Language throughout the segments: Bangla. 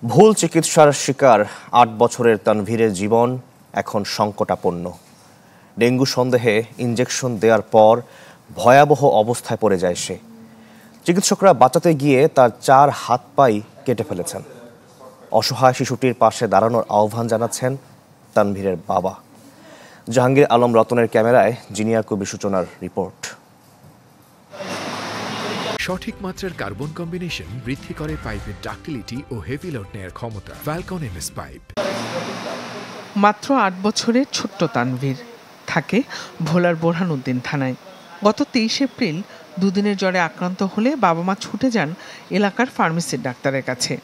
ভুল চিকিৎসার শিকার ৮ বছরের তানভীরের জীবন এখন সংকটাপন্ন। ডেঙ্গু সন্দেহে ইনজেকশন দেওয়ার পর ভয়াবহ অবস্থায় পড়ে যায় সে। চিকিৎসকরা বাঁচাতে গিয়ে তার 4 হাত পাই কেটে ফেলেছেন। অসহায় শিশুটির পাশে দাঁড়ানোর আহ্বান জানাচ্ছেন তানভীরের বাবা। জাহাঙ্গীর আলম রতনের ক্যামেরায় জিনিয়া কবির সূচনার রিপোর্ট। সঠিক মাত্রার কার্বন কম্বিনেশন বৃদ্ধি করে পাইপের ডাক্টিলিটি ও হেভি লোড নেয়ার ক্ষমতা। Falcon MS pipe. মাত্র ৮ বছরের ছোট্ট তানভীর থাকে ভোলার বোরহানউদ্দিন থানায়। গত ২৩ এপ্রিল দুদিনের জ্বরে আক্রান্ত হলে বাবা মা ছুটে যান এলাকার ফার্মেসির ডাক্তারের কাছে।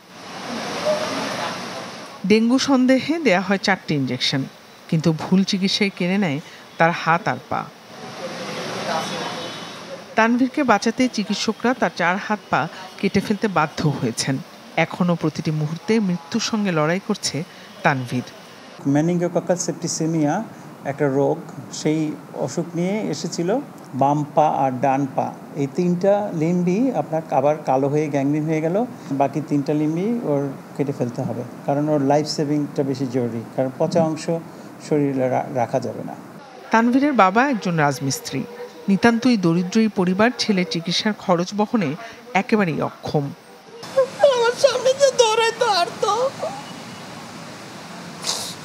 ডেঙ্গু সন্দেহে দেয়া হয় 4টি ইনজেকশন, কিন্তু ভুল চিকিৎসায় কেড়ে নেয় তার হাত আর পা। তানভীরকে বাঁচাতে চিকিৎসকরা তার 4 হাত পা কেটে ফেলতে বাধ্য হয়েছেন। এখনও প্রতিটি মুহূর্তে মৃত্যুর সঙ্গে লড়াই করছে তানভীর। মেনিঙ্গোককাল সেপ্টিসেমিয়া একটা রোগ, সেই অসুখ নিয়ে এসেছিল। বাম পা আর ডান পা এই 3টা লিম্বই আপনার আবার কালো হয়ে গ্যাংগ্রিন হয়ে গেল। বাকি 3টা লিম্বই ওর কেটে ফেলতে হবে, কারণ ওর লাইফ সেভিংটা বেশি জরুরি, কারণ পচা অংশ শরীরে রাখা যাবে না। তানভীরের বাবা একজন রাজমিস্ত্রি। নিতান্তই দরিদ্রই পরিবার ছেলের চিকিৎসার খরচ বহনে একেবারেই অক্ষম। আমার সামনে যে দৌড়াইতো আর তো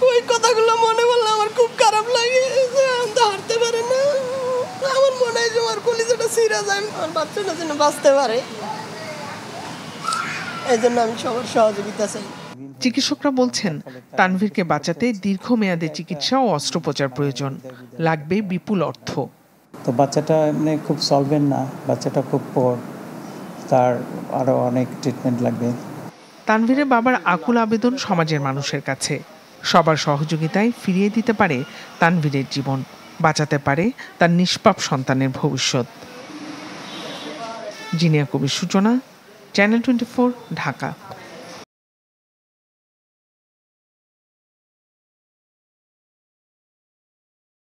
ওই কথাগুলো মনে পড়লে আমার খুব খারাপ লাগে। হাঁটতে পারে না, আমার মনে হয় যে আমার কলিজাটা ছিঁড়া যায়, আমার বাচ্চাটা যেন বাঁচতে পারে। এই জন্য আমি সবার সহযোগিতা চাই। চিকিৎসকরা বলছেন তানভীরকে বাঁচাতে দীর্ঘমেয়াদী চিকিৎসা ও অস্ত্রোপচার প্রয়োজন, লাগবে বিপুল অর্থ। তো বাচ্চাটা এমনি খুব সলভেন্ট না, বাচ্চাটা খুব পোর, তার আরও অনেক ট্রিটমেন্ট লাগবে। তানভীরের বাবার আকুল আবেদন সমাজের মানুষের কাছে। সবার সহযোগিতায় ফিরিয়ে দিতে পারে তানভীরের জীবন, বাঁচাতে পারে তার নিষ্পাপ সন্তানের ভবিষ্যৎ। জিনিয়া কবির সূচনা, চ্যানেল 24, ঢাকা।